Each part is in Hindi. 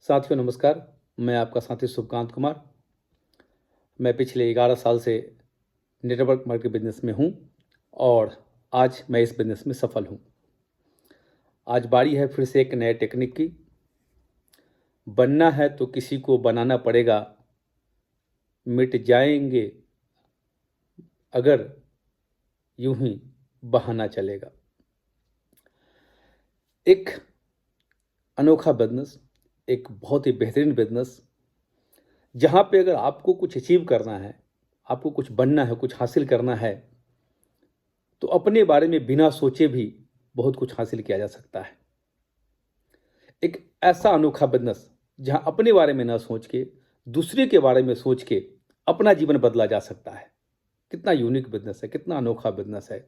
साथियों नमस्कार। मैं आपका साथी शुभकांत कुमार। मैं पिछले 11 साल से नेटवर्क मार्केटिंग बिजनेस में हूं और आज मैं इस बिजनेस में सफल हूं। आज बारी है फिर से एक नए टेक्निक की। बनना है तो किसी को बनाना पड़ेगा, मिट जाएंगे अगर यूं ही बहाना चलेगा। एक अनोखा बिजनेस, एक बहुत ही बेहतरीन बिजनेस, जहां पे अगर आपको कुछ अचीव करना है, आपको कुछ बनना है, कुछ हासिल करना है, तो अपने बारे में बिना सोचे भी बहुत कुछ हासिल किया जा सकता है। एक ऐसा अनोखा बिजनेस जहां अपने बारे में ना सोच के दूसरे के बारे में सोच के अपना जीवन बदला जा सकता है। कितना यूनिक बिजनेस है, कितना अनोखा बिजनेस है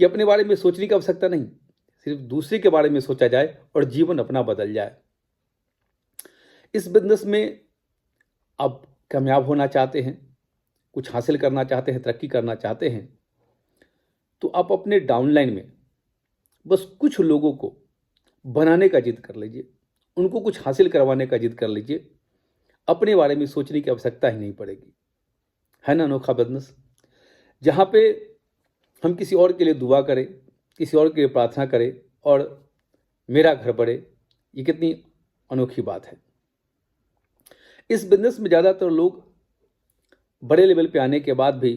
कि अपने बारे में सोचने की आवश्यकता नहीं, सिर्फ दूसरे के बारे में सोचा जाए और जीवन अपना बदल जाए। इस बिजनेस में आप कामयाब होना चाहते हैं, कुछ हासिल करना चाहते हैं, तरक्की करना चाहते हैं, तो आप अपने डाउनलाइन में बस कुछ लोगों को बनाने का जिद कर लीजिए, उनको कुछ हासिल करवाने का जिद कर लीजिए। अपने बारे में सोचने की आवश्यकता ही नहीं पड़ेगी। है ना अनोखा बिजनेस, जहाँ पे हम किसी और के लिए दुआ करें, किसी और के लिए प्रार्थना करें और मेरा घर बढ़े। ये कितनी अनोखी बात है। इस बिजनेस में ज़्यादातर लोग बड़े लेवल पे आने के बाद भी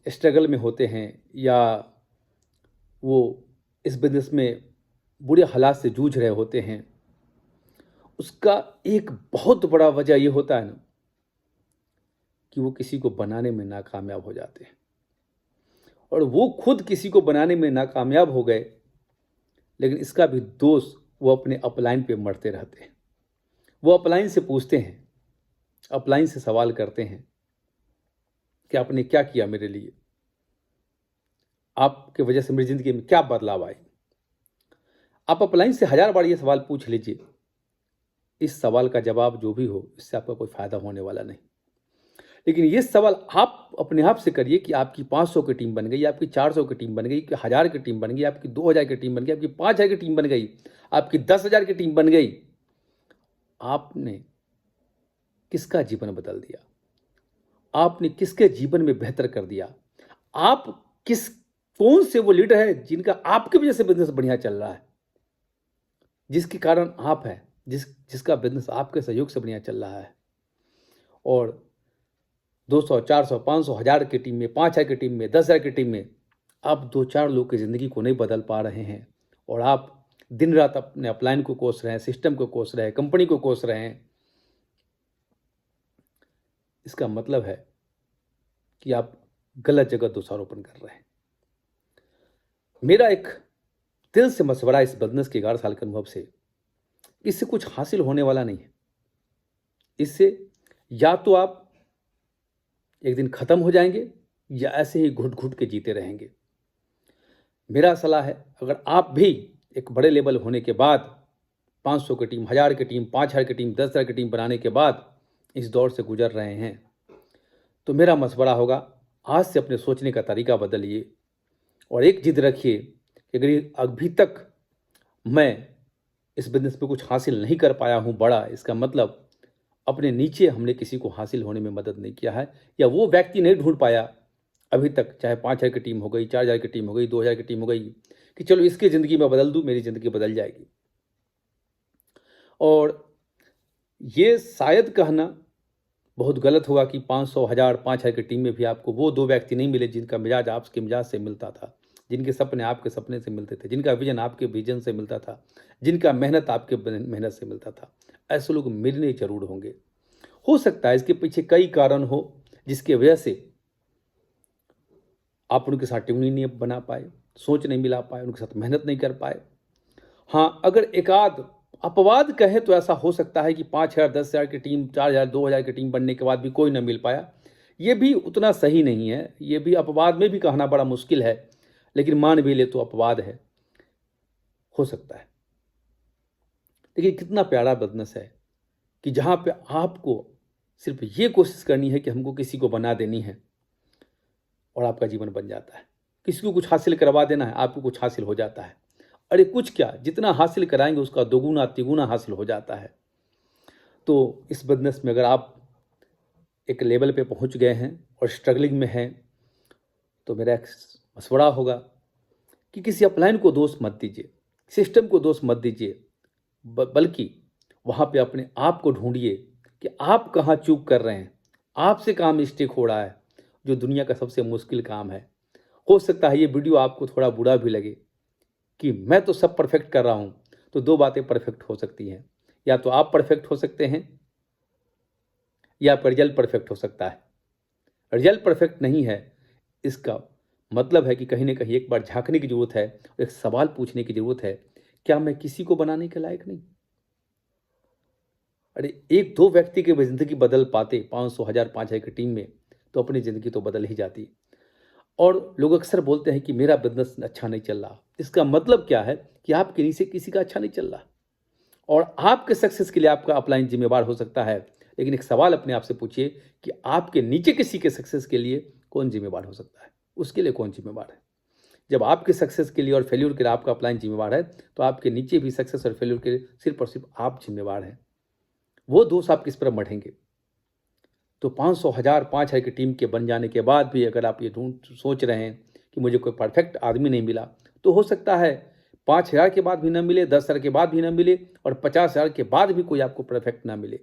स्ट्रगल में होते हैं, या वो इस बिजनेस में बुरे हालात से जूझ रहे होते हैं। उसका एक बहुत बड़ा वजह ये होता है ना कि वो किसी को बनाने में नाकामयाब हो जाते हैं, और वो खुद किसी को बनाने में नाकामयाब हो गए, लेकिन इसका भी दोष वो अपने अपलाइन पे मरते रहते हैं। वो अपलाइन से पूछते हैं, अपलाइन से सवाल करते हैं कि आपने क्या किया मेरे लिए, आपके वजह से मेरी ज़िंदगी में क्या बदलाव आए। आप अपलाइन से 1000 बार ये सवाल पूछ लीजिए, इस सवाल का जवाब जो भी हो, इससे आपका कोई फ़ायदा होने वाला नहीं। लेकिन ये सवाल आप अपने आप से करिए कि आपकी 500 की टीम बन गई, आपकी 400 की टीम बन गई, कि 1000 की टीम बन गई, आपकी 2000 की टीम बन गई, आपकी 5000 की टीम बन गई, आपकी 10,000 की टीम बन गई। आपने किसका जीवन बदल दिया? आपने किसके जीवन में बेहतर कर दिया? आप किस कौन से वो लीडर है जिनका आपकी वजह से बिजनेस बढ़िया चल रहा है, जिसके कारण आप हैं, जिसका बिजनेस आपके सहयोग से बढ़िया चल रहा है। और 200, 400, 500, 1000 की टीम में, 5000 की टीम में, 10,000 की टीम में आप 2-4 लोग की ज़िंदगी को नहीं बदल पा रहे हैं, और आप दिन रात अपने अपलाइन को कोस रहे हैं, सिस्टम को कोस रहे हैं, कंपनी को कोस रहे हैं। इसका मतलब है कि आप गलत जगह दोषारोपण कर रहे हैं। मेरा एक दिल से मशवरा इस बिजनेस के 11 साल के अनुभव से, इससे कुछ हासिल होने वाला नहीं है। इससे या तो आप एक दिन ख़त्म हो जाएंगे, या ऐसे ही घुट घुट के जीते रहेंगे। मेरा सलाह है, अगर आप भी एक बड़े लेवल होने के बाद 500 की टीम, 1000 की टीम, 5000 की टीम, 10,000 की टीम बनाने के बाद इस दौर से गुजर रहे हैं, तो मेरा मशवरा होगा, आज से अपने सोचने का तरीका बदलिए और एक जिद रखिए कि अगर अभी तक मैं इस बिजनेस में कुछ हासिल नहीं कर पाया हूँ बड़ा, इसका मतलब अपने नीचे हमने किसी को हासिल होने में मदद नहीं किया है, या वो व्यक्ति नहीं ढूंढ पाया अभी तक, चाहे 5000 की टीम हो गई, 4000 की टीम हो गई, 2000 की टीम हो गई, कि चलो इसकी ज़िंदगी में बदल दूँ, मेरी ज़िंदगी बदल जाएगी। और ये शायद कहना बहुत गलत होगा कि 500, 1000, 5000 की टीम में भी आपको वो 2 व्यक्ति नहीं मिले जिनका मिजाज आपके मिजाज से मिलता था, जिनके सपने आपके सपने से मिलते थे, जिनका विजन आपके विजन से मिलता था, जिनका मेहनत आपके मेहनत से मिलता था। ऐसे लोग मिलने ज़रूर होंगे। हो सकता है इसके पीछे कई कारण हो, जिसकी वजह से आप उनके साथ ट्यूनिंग नहीं बना पाए, सोच नहीं मिला पाए, उनके साथ मेहनत नहीं कर पाए। हाँ, अगर एकाध अपवाद कहें तो ऐसा हो सकता है कि 5000, 10,000 की टीम, 4000, 2000 की टीम बनने के बाद भी कोई ना मिल पाया। ये भी उतना सही नहीं है, ये भी अपवाद में भी कहना बड़ा मुश्किल है, लेकिन मान भी ले तो अपवाद है, हो सकता है। लेकिन कितना प्यारा बिजनेस है कि जहाँ पे आपको सिर्फ ये कोशिश करनी है कि हमको किसी को बना देनी है, और आपका जीवन बन जाता है। किसी को कुछ हासिल करवा देना है, आपको कुछ हासिल हो जाता है। अरे कुछ क्या, जितना हासिल कराएंगे उसका दोगुना तिगुना हासिल हो जाता है। तो इस बिजनेस में अगर आप एक लेवल पे पहुंच गए हैं और स्ट्रगलिंग में हैं, तो मेरा एक मशवरा होगा कि किसी अपलाइन को दोष मत दीजिए, सिस्टम को दोष मत दीजिए, बल्कि वहाँ पे अपने आप को ढूंढिए कि आप कहाँ चूक कर रहे हैं, आपसे कहाँ मिस्टेक हो रहा है, जो दुनिया का सबसे मुश्किल काम है। हो सकता है ये वीडियो आपको थोड़ा बुरा भी लगे कि मैं तो सब परफेक्ट कर रहा हूँ, तो दो बातें परफेक्ट हो सकती हैं, या तो आप परफेक्ट हो सकते हैं या आपका रिजल्ट परफेक्ट हो सकता है। रिजल्ट परफेक्ट नहीं है, इसका मतलब है कि कहीं ना कहीं एक बार झांकने की जरूरत है, एक सवाल पूछने की जरूरत है, क्या मैं किसी को बनाने के लायक नहीं? अरे एक दो व्यक्ति की जिंदगी बदल पाते 500 1000 5000 की टीम में, तो अपनी ज़िंदगी तो बदल ही जाती। और लोग अक्सर बोलते हैं कि मेरा बिजनेस अच्छा नहीं चल रहा। इसका मतलब क्या है कि आपके नीचे किसी का अच्छा नहीं चल रहा, और आपके सक्सेस के लिए आपका अपलाइन जिम्मेवार हो सकता है। लेकिन एक सवाल अपने आप से पूछिए कि आपके नीचे किसी के सक्सेस के लिए कौन जिम्मेवार हो सकता है, उसके लिए कौन जिम्मेवार है? जब आपके सक्सेस के लिए और फेल्यूर के लिए आपका अपलाइन जिम्मेवार है, तो आपके नीचे भी सक्सेस और फेल्यूर के लिए सिर्फ और सिर्फ आप जिम्मेवार हैं। वो दोष आप किस पर मढ़ेंगे? तो 500 1000 5000 की टीम के बन जाने के बाद भी अगर आप ये सोच रहे हैं कि मुझे कोई परफेक्ट आदमी नहीं मिला, तो हो सकता है 5000 के बाद भी ना मिले, 10,000 के बाद भी ना मिले, और 50,000 के बाद भी कोई आपको परफेक्ट ना मिले।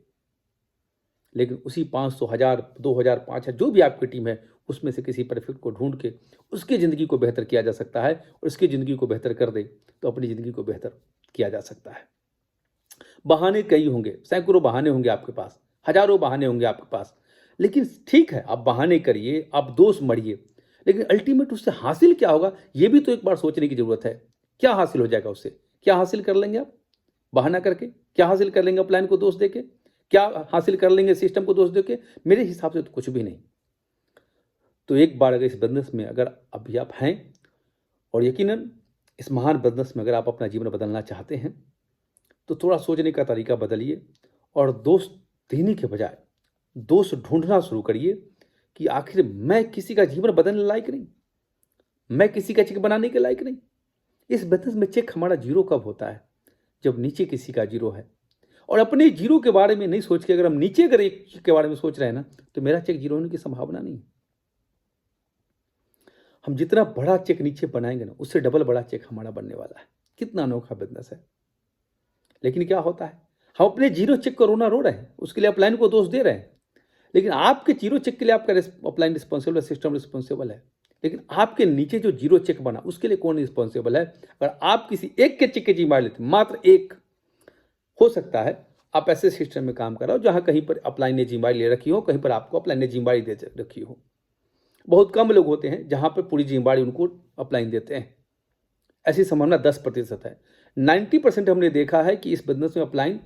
लेकिन उसी 500 1000 2000 5000 जो भी आपकी टीम है, उसमें से किसी परफेक्ट को ढूंढ के उसकी ज़िंदगी को बेहतर किया जा सकता है, और उसकी ज़िंदगी को बेहतर कर दे तो अपनी ज़िंदगी को बेहतर किया जा सकता है। बहाने कई होंगे, सैकड़ों बहाने होंगे आपके पास, हजारों बहाने होंगे आपके पास, लेकिन ठीक है, आप बहाने करिए, आप दोष मढ़िए, लेकिन अल्टीमेट उससे हासिल क्या होगा, ये भी तो एक बार सोचने की जरूरत है। क्या हासिल हो जाएगा उससे? क्या हासिल कर लेंगे आप बहाना करके? क्या हासिल कर लेंगे प्लान को दोष देके? क्या हासिल कर लेंगे सिस्टम को दोष देके? मेरे हिसाब से तो कुछ भी नहीं। तो एक बार अगर इस बिजनेस में अगर अभी आप हैं, और यकीनन इस महान बिजनेस में अगर आप अपना जीवन बदलना चाहते हैं, तो थोड़ा सोचने का तरीका बदलिए, और दोष देने के बजाय दोष ढूंढना शुरू करिए कि आखिर मैं किसी का जीवन बदलने लायक नहीं, मैं किसी का चेक बनाने के लायक नहीं। इस बिजनेस में चेक हमारा जीरो कब होता है? जब नीचे किसी का जीरो है। और अपने जीरो के बारे में नहीं सोच के अगर हम नीचे अगर एक चेक के बारे में सोच रहे हैं ना, तो मेरा चेक जीरो होने की संभावना नहीं है। हम जितना बड़ा चेक नीचे बनाएंगे ना, उससे डबल बड़ा चेक हमारा बनने वाला है। कितना अनोखा बिजनेस है। लेकिन क्या होता है, हम अपने जीरो चेक को रोना रो रहे हैं, उसके लिए अपलाइन को दोष दे रहे हैं। लेकिन आपके जीरो चेक के लिए आपका अपलाइन रिस्पॉन्सिबल है, सिस्टम रिस्पॉन्सिबल है। लेकिन आपके नीचे जो जीरो चेक बना, उसके लिए कौन रिस्पॉन्सिबल है? अगर आप किसी एक के चेक की जिम्मेदारी लेते, मात्र एक, हो सकता है आप ऐसे सिस्टम में काम कर रहे हो जहां कहीं पर अपलाइन ने जिम्मेदारी ले रखी हो, कहीं पर आपको अपलाइन ने जिम्मेदारी दे रखी हो। बहुत कम लोग होते हैं जहां पर पूरी जिम्मेदारी उनको अपलाइन देते हैं। ऐसी संभावना 10% है। 90% हमने देखा है कि इस बिजनेस में अपलाइन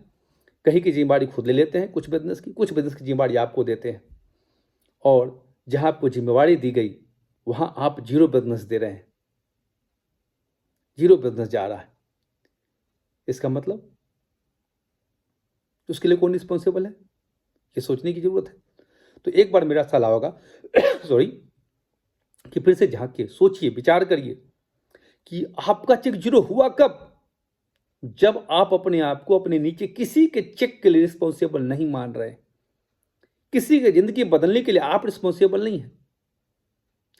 कहीं की जिम्मेदारी खुद ले लेते हैं, कुछ बिजनेस की जिम्मेदारी आपको देते हैं, और जहां आपको जिम्मेदारी दी गई वहां आप जीरो बिजनेस दे रहे हैं, जीरो बिजनेस जा रहा है। इसका मतलब उसके लिए कौन रिस्पॉन्सिबल है? ये सोचने की जरूरत है। तो एक बार मेरा सलाह होगा सॉरी, कि फिर से झांकिए, सोचिए, विचार करिए कि आपका चेक जीरो हुआ कब? जब आप अपने आप को अपने नीचे किसी के चेक के लिए रिस्पॉन्सिबल नहीं मान रहे। किसी की जिंदगी बदलने के लिए आप रिस्पॉन्सिबल नहीं है।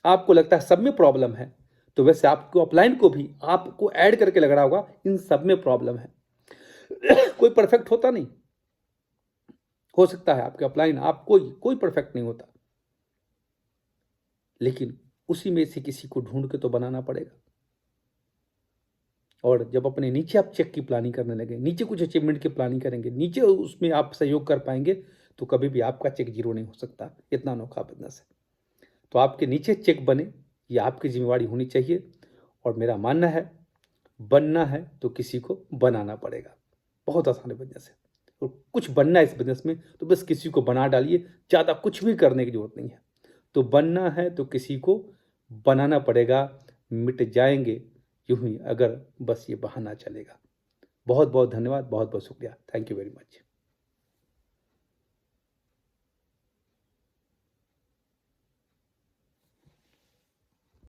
आपको लगता है सब में प्रॉब्लम है, तो वैसे आपको अपलाइन को भी आपको ऐड करके लग रहा होगा इन सब में प्रॉब्लम है। कोई परफेक्ट होता नहीं। हो सकता है आपके अपलाइन, आप कोई परफेक्ट नहीं होता, लेकिन उसी में से किसी को ढूंढ के तो बनाना पड़ेगा। और जब अपने नीचे आप चेक की प्लानिंग करने लगे, नीचे कुछ अचीवमेंट की प्लानिंग करेंगे, नीचे उसमें आप सहयोग कर पाएंगे, तो कभी भी आपका चेक जीरो नहीं हो सकता। इतना अनोखा बिजनेस है। तो आपके नीचे चेक बने, ये आपकी जिम्मेवारी होनी चाहिए। और मेरा मानना है, बनना है तो किसी को बनाना पड़ेगा। बहुत आसान बिजनेस है, और कुछ बनना है इस बिजनेस में तो बस किसी को बना डालिए, ज़्यादा कुछ भी करने की जरूरत नहीं है। तो बनना है तो किसी को बनाना पड़ेगा, मिट जाएंगे यूं ही अगर बस ये बहाना चलेगा। बहुत बहुत धन्यवाद, बहुत बहुत शुक्रिया। Thank you very much.